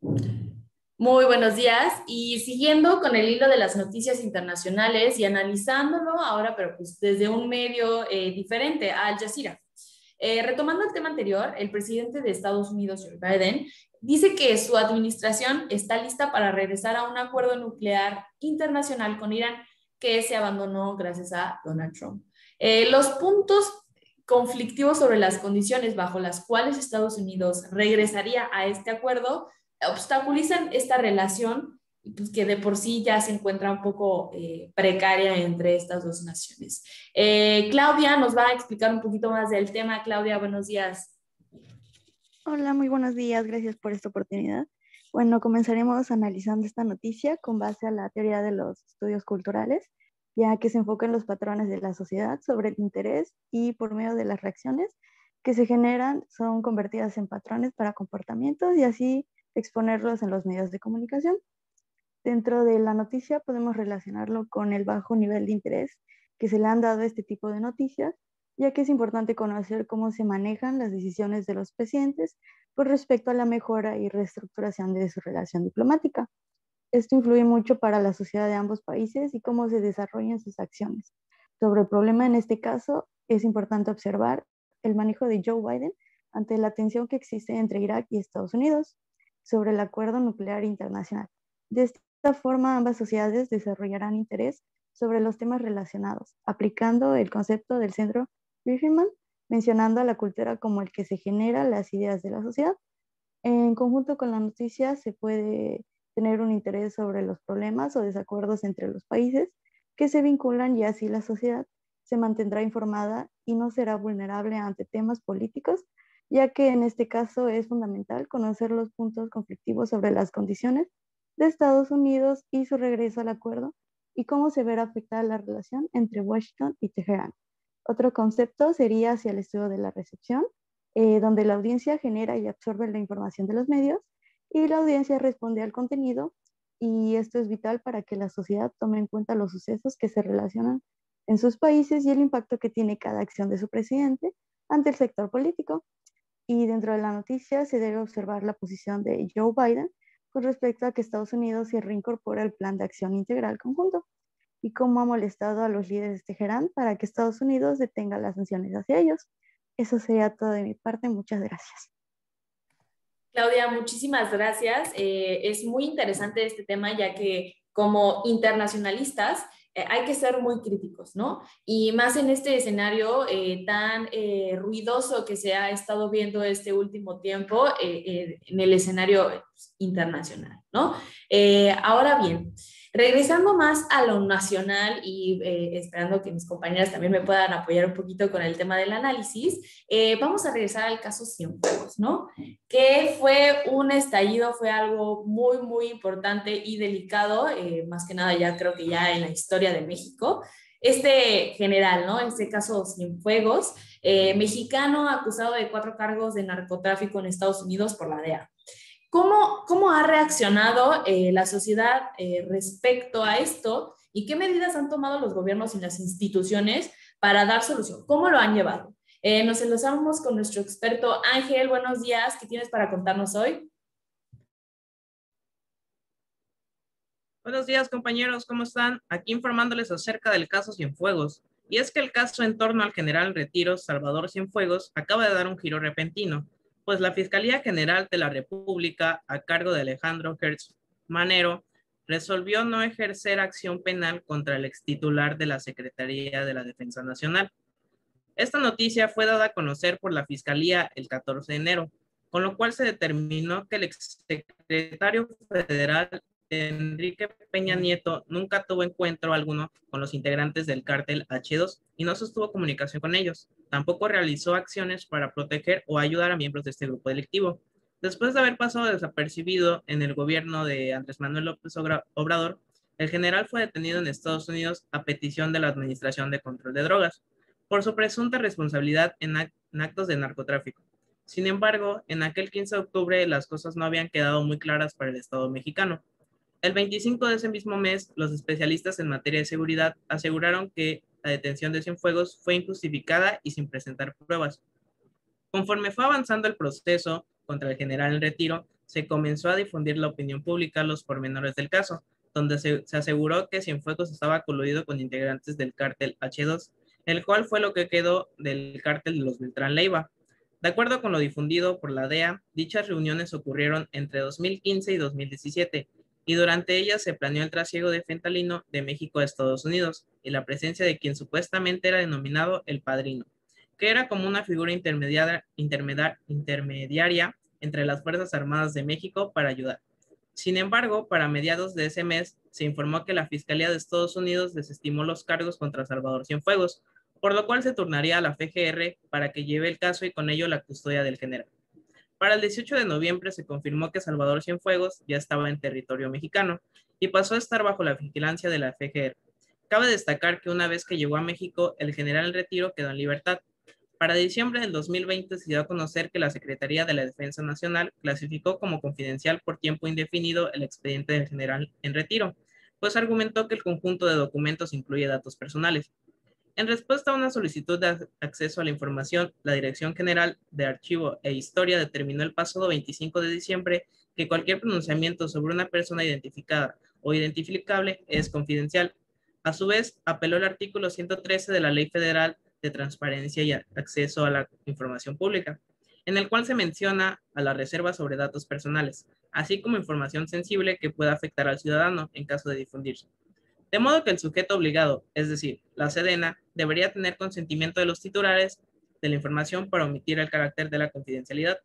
Muy buenos días y siguiendo con el hilo de las noticias internacionales y analizándolo ahora, pero pues desde un medio diferente, Al Jazeera. Retomando el tema anterior, el presidente de Estados Unidos, Joe Biden, dice que su administración está lista para regresar a un acuerdo nuclear internacional con Irán que se abandonó gracias a Donald Trump. Los puntos conflictivos sobre las condiciones bajo las cuales Estados Unidos regresaría a este acuerdo obstaculizan esta relación pues, que de por sí ya se encuentra un poco precaria entre estas dos naciones. Claudia nos va a explicar un poquito más del tema. Claudia, buenos días. Hola, muy buenos días, gracias por esta oportunidad. Bueno, comenzaremos analizando esta noticia con base a la teoría de los estudios culturales, ya que se enfoca en los patrones de la sociedad sobre el interés y por medio de las reacciones que se generan son convertidas en patrones para comportamientos y así exponerlos en los medios de comunicación. Dentro de la noticia podemos relacionarlo con el bajo nivel de interés que se le han dado a este tipo de noticias, ya que es importante conocer cómo se manejan las decisiones de los presidentes con respecto a la mejora y reestructuración de su relación diplomática. Esto influye mucho para la sociedad de ambos países y cómo se desarrollan sus acciones. Sobre el problema en este caso, es importante observar el manejo de Joe Biden ante la tensión que existe entre Irak y Estados Unidos sobre el acuerdo nuclear internacional. De esta forma, ambas sociedades desarrollarán interés sobre los temas relacionados, aplicando el concepto del centro Griffithman, mencionando a la cultura como el que se genera las ideas de la sociedad. En conjunto con la noticia se puede tener un interés sobre los problemas o desacuerdos entre los países que se vinculan y así la sociedad se mantendrá informada y no será vulnerable ante temas políticos, ya que en este caso es fundamental conocer los puntos conflictivos sobre las condiciones de Estados Unidos y su regreso al acuerdo y cómo se verá afectada la relación entre Washington y Teherán. Otro concepto sería hacia el estudio de la recepción, donde la audiencia genera y absorbe la información de los medios y la audiencia responde al contenido, y esto es vital para que la sociedad tome en cuenta los sucesos que se relacionan en sus países y el impacto que tiene cada acción de su presidente ante el sector político. Y dentro de la noticia se debe observar la posición de Joe Biden con respecto a que Estados Unidos se reincorpora al plan de acción integral conjunto y cómo ha molestado a los líderes de Teherán para que Estados Unidos detenga las sanciones hacia ellos. Eso sería todo de mi parte. Muchas gracias. Claudia, muchísimas gracias. Es muy interesante este tema, ya que como internacionalistas hay que ser muy críticos, ¿no? Y más en este escenario tan ruidoso que se ha estado viendo este último tiempo en el escenario internacional, ¿no? Ahora bien, regresando más a lo nacional y esperando que mis compañeras también me puedan apoyar un poquito con el tema del análisis, vamos a regresar al caso Cienfuegos, ¿no? Que fue un estallido, fue algo muy, muy importante y delicado, más que nada ya creo que ya en la historia de México. Este general, ¿no? Este caso Cienfuegos, mexicano acusado de 4 cargos de narcotráfico en Estados Unidos por la DEA. ¿Cómo ha reaccionado la sociedad respecto a esto y qué medidas han tomado los gobiernos y las instituciones para dar solución? ¿Cómo lo han llevado? Nos enlazamos con nuestro experto Ángel. Buenos días. ¿Qué tienes para contarnos hoy? Buenos días, compañeros, ¿cómo están? Aquí informándoles acerca del caso Cienfuegos. Y es que el caso en torno al general en retiro Salvador Cienfuegos acaba de dar un giro repentino, pues la Fiscalía General de la República, a cargo de Alejandro Gertz Manero, resolvió no ejercer acción penal contra el extitular de la Secretaría de la Defensa Nacional. Esta noticia fue dada a conocer por la Fiscalía el 14 de enero, con lo cual se determinó que el exsecretario federal Enrique Peña Nieto nunca tuvo encuentro alguno con los integrantes del cártel H2 y no sostuvo comunicación con ellos. Tampoco realizó acciones para proteger o ayudar a miembros de este grupo delictivo. Después de haber pasado desapercibido en el gobierno de Andrés Manuel López Obrador, el general fue detenido en Estados Unidos a petición de la Administración de Control de Drogas por su presunta responsabilidad en actos de narcotráfico. Sin embargo, en aquel 15 de octubre las cosas no habían quedado muy claras para el Estado mexicano. El 25 de ese mismo mes, los especialistas en materia de seguridad aseguraron que la detención de Cienfuegos fue injustificada y sin presentar pruebas. Conforme fue avanzando el proceso contra el general en retiro, se comenzó a difundir la opinión pública los pormenores del caso, donde se aseguró que Cienfuegos estaba coludido con integrantes del cártel H2, el cual fue lo que quedó del cártel de los Beltrán Leiva. De acuerdo con lo difundido por la DEA, dichas reuniones ocurrieron entre 2015 y 2017, y durante ellas se planeó el trasiego de fentanilo de México a Estados Unidos y la presencia de quien supuestamente era denominado el Padrino, que era como una figura intermediaria entre las Fuerzas Armadas de México para ayudar. Sin embargo, para mediados de ese mes, se informó que la Fiscalía de Estados Unidos desestimó los cargos contra Salvador Cienfuegos, por lo cual se turnaría a la FGR para que lleve el caso y con ello la custodia del general. Para el 18 de noviembre se confirmó que Salvador Cienfuegos ya estaba en territorio mexicano y pasó a estar bajo la vigilancia de la FGR. Cabe destacar que una vez que llegó a México, el general en retiro quedó en libertad. Para diciembre del 2020 se dio a conocer que la Secretaría de la Defensa Nacional clasificó como confidencial por tiempo indefinido el expediente del general en retiro, pues argumentó que el conjunto de documentos incluye datos personales. En respuesta a una solicitud de acceso a la información, la Dirección General de Archivo e Historia determinó el pasado 25 de diciembre que cualquier pronunciamiento sobre una persona identificada o identificable es confidencial. A su vez, apeló el artículo 113 de la Ley Federal de Transparencia y Acceso a la Información Pública, en el cual se menciona a la reserva sobre datos personales, así como información sensible que pueda afectar al ciudadano en caso de difundirse. De modo que el sujeto obligado, es decir, la Sedena, debería tener consentimiento de los titulares de la información para omitir el carácter de la confidencialidad.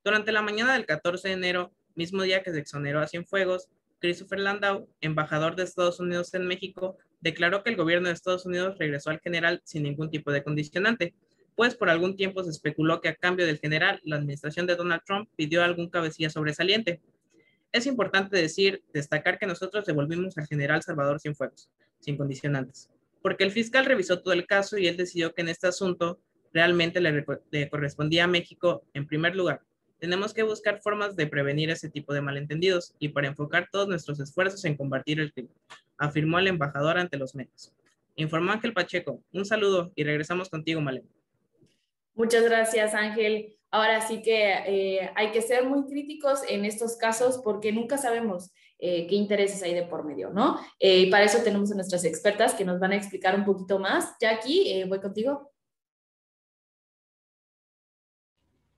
Durante la mañana del 14 de enero, mismo día que se exoneró a Cienfuegos, Christopher Landau, embajador de Estados Unidos en México, declaró que el gobierno de Estados Unidos regresó al general sin ningún tipo de condicionante, pues por algún tiempo se especuló que a cambio del general, la administración de Donald Trump pidió algún cabecilla sobresaliente. Es importante destacar que nosotros devolvimos al general Salvador Cienfuegos, sin condicionantes, porque el fiscal revisó todo el caso y él decidió que en este asunto realmente le correspondía a México en primer lugar. Tenemos que buscar formas de prevenir ese tipo de malentendidos y para enfocar todos nuestros esfuerzos en combatir el crimen, afirmó el embajador ante los medios. Informó Ángel Pacheco. Un saludo y regresamos contigo, Malena. Muchas gracias, Ángel. Ahora sí que hay que ser muy críticos en estos casos porque nunca sabemos qué intereses hay de por medio, ¿no? Y para eso tenemos a nuestras expertas que nos van a explicar un poquito más. Jackie, voy contigo.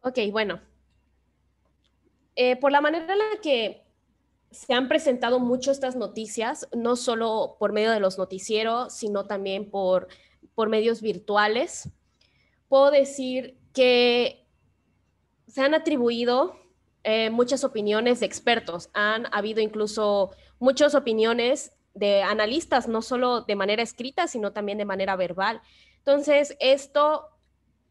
Ok, bueno. Por la manera en la que se han presentado mucho estas noticias, no solo por medio de los noticieros, sino también por medios virtuales, puedo decir que se han atribuido muchas opiniones de expertos. Han habido incluso muchas opiniones de analistas, no solo de manera escrita, sino también de manera verbal. Entonces, esto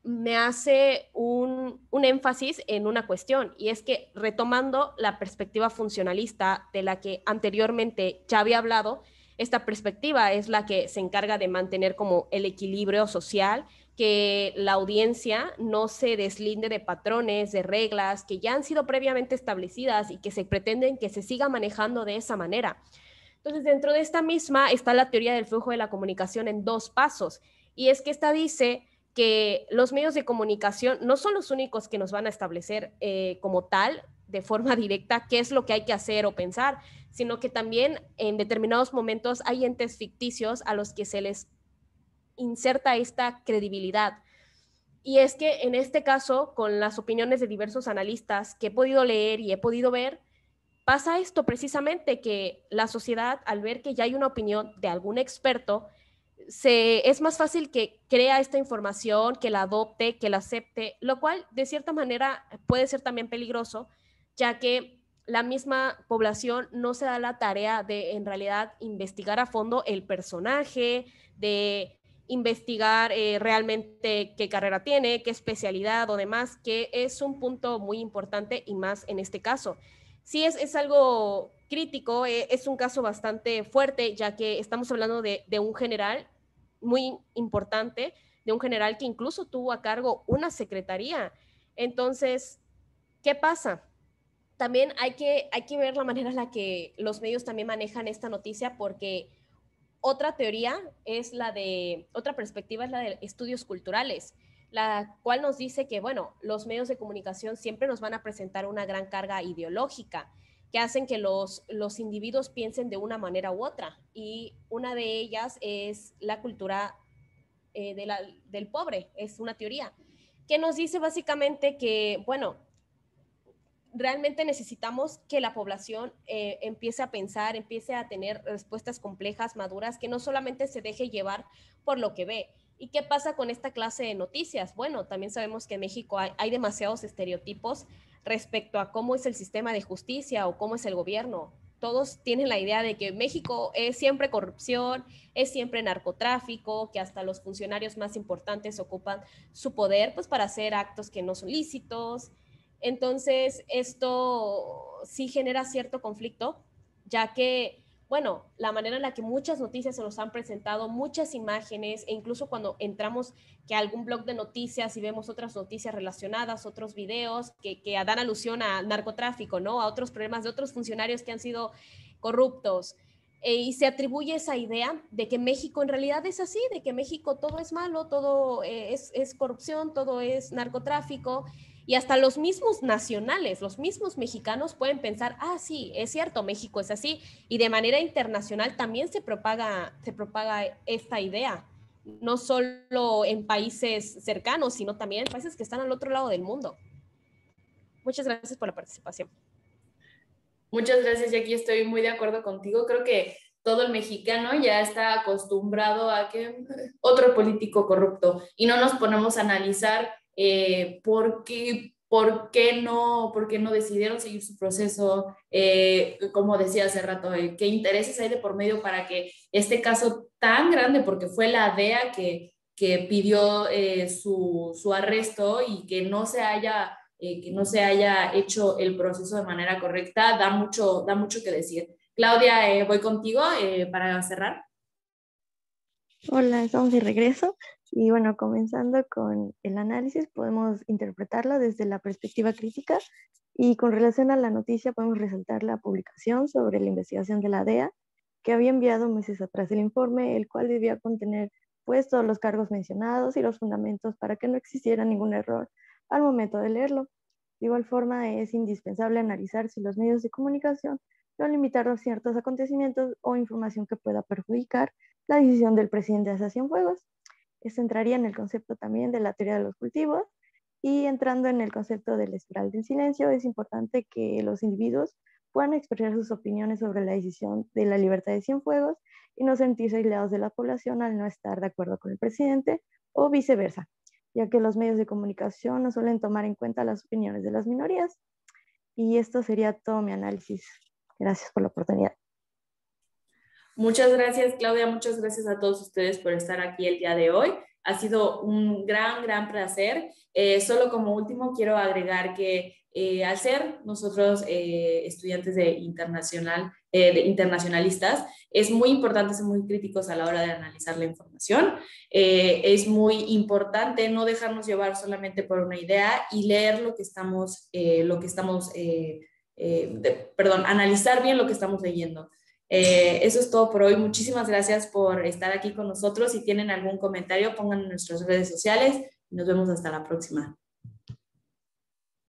me hace un énfasis en una cuestión, y es que retomando la perspectiva funcionalista de la que anteriormente ya había hablado, esta perspectiva es la que se encarga de mantener como el equilibrio social, que la audiencia no se deslinde de patrones, de reglas que ya han sido previamente establecidas y que se pretenden que se siga manejando de esa manera. Entonces, dentro de esta misma está la teoría del flujo de la comunicación en dos pasos, y es que esta dice que los medios de comunicación no son los únicos que nos van a establecer como tal, de forma directa, qué es lo que hay que hacer o pensar, sino que también en determinados momentos hay entes ficticios a los que se les inserta esta credibilidad. Y es que en este caso, con las opiniones de diversos analistas que he podido leer y he podido ver, pasa esto precisamente, que la sociedad, al ver que ya hay una opinión de algún experto, es más fácil que crea esta información, que la adopte, que la acepte, lo cual de cierta manera puede ser también peligroso, ya que la misma población no se da la tarea de en realidad investigar a fondo el personaje, de investigar realmente qué carrera tiene, qué especialidad o demás, que es un punto muy importante y más en este caso. Sí es algo crítico, es un caso bastante fuerte, ya que estamos hablando de un general muy importante, de un general que incluso tuvo a cargo una secretaría. Entonces, ¿qué pasa? También hay que ver la manera en la que los medios también manejan esta noticia, porque otra teoría es otra perspectiva es la de estudios culturales. la cual nos dice que, bueno, los medios de comunicación siempre nos van a presentar una gran carga ideológica que hacen que los individuos piensen de una manera u otra. Y una de ellas es la cultura del pobre, es una teoría, que nos dice básicamente que, bueno, realmente necesitamos que la población empiece a pensar, empiece a tener respuestas complejas, maduras, que no solamente se deje llevar por lo que ve. ¿Y qué pasa con esta clase de noticias? Bueno, también sabemos que en México hay demasiados estereotipos respecto a cómo es el sistema de justicia o cómo es el gobierno. Todos tienen la idea de que México es siempre corrupción, es siempre narcotráfico, que hasta los funcionarios más importantes ocupan su poder pues para hacer actos que no son lícitos. Entonces, esto sí genera cierto conflicto, ya que, bueno, la manera en la que muchas noticias se nos han presentado, muchas imágenes, e incluso cuando entramos que a algún blog de noticias y vemos otras noticias relacionadas, otros videos que dan alusión a narcotráfico, ¿no? A otros problemas de otros funcionarios que han sido corruptos. Y se atribuye esa idea de que México en realidad es así, de que México todo es malo, todo es corrupción, todo es narcotráfico. Y hasta los mismos nacionales, los mismos mexicanos pueden pensar, ah, sí, es cierto, México es así. Y de manera internacional también se propaga esta idea, no solo en países cercanos, sino también en países que están al otro lado del mundo. Muchas gracias por la participación. Muchas gracias, Jackie, estoy muy de acuerdo contigo. Creo que todo el mexicano ya está acostumbrado a que otro político corrupto y no nos ponemos a analizar por qué no decidieron seguir su proceso, como decía hace rato, qué intereses hay de por medio para que este caso tan grande, porque fue la DEA que pidió su arresto y que no se haya hecho el proceso de manera correcta, da mucho que decir. Claudia, voy contigo para cerrar. Hola, estamos de regreso y bueno, comenzando con el análisis, podemos interpretarlo desde la perspectiva crítica y con relación a la noticia podemos resaltar la publicación sobre la investigación de la DEA que había enviado meses atrás el informe, el cual debía contener pues todos los cargos mencionados y los fundamentos para que no existiera ningún error al momento de leerlo. De igual forma, es indispensable analizar si los medios de comunicación no limitaron ciertos acontecimientos o información que pueda perjudicar la decisión del presidente de Cienfuegos. Esto entraría en el concepto también de la teoría de los cultivos y entrando en el concepto del espiral del silencio, es importante que los individuos puedan expresar sus opiniones sobre la decisión de la libertad de Cienfuegos y no sentirse aislados de la población al no estar de acuerdo con el presidente o viceversa, ya que los medios de comunicación no suelen tomar en cuenta las opiniones de las minorías. Y esto sería todo mi análisis. Gracias por la oportunidad. Muchas gracias, Claudia. Muchas gracias a todos ustedes por estar aquí el día de hoy. Ha sido un gran placer. Solo como último quiero agregar que al ser nosotros estudiantes de internacionalistas, es muy importante ser muy críticos a la hora de analizar la información. Es muy importante no dejarnos llevar solamente por una idea y leer analizar bien lo que estamos leyendo. Eso es todo por hoy. Muchísimas gracias por estar aquí con nosotros. Si tienen algún comentario, pónganlo en nuestras redes sociales. Nos vemos hasta la próxima.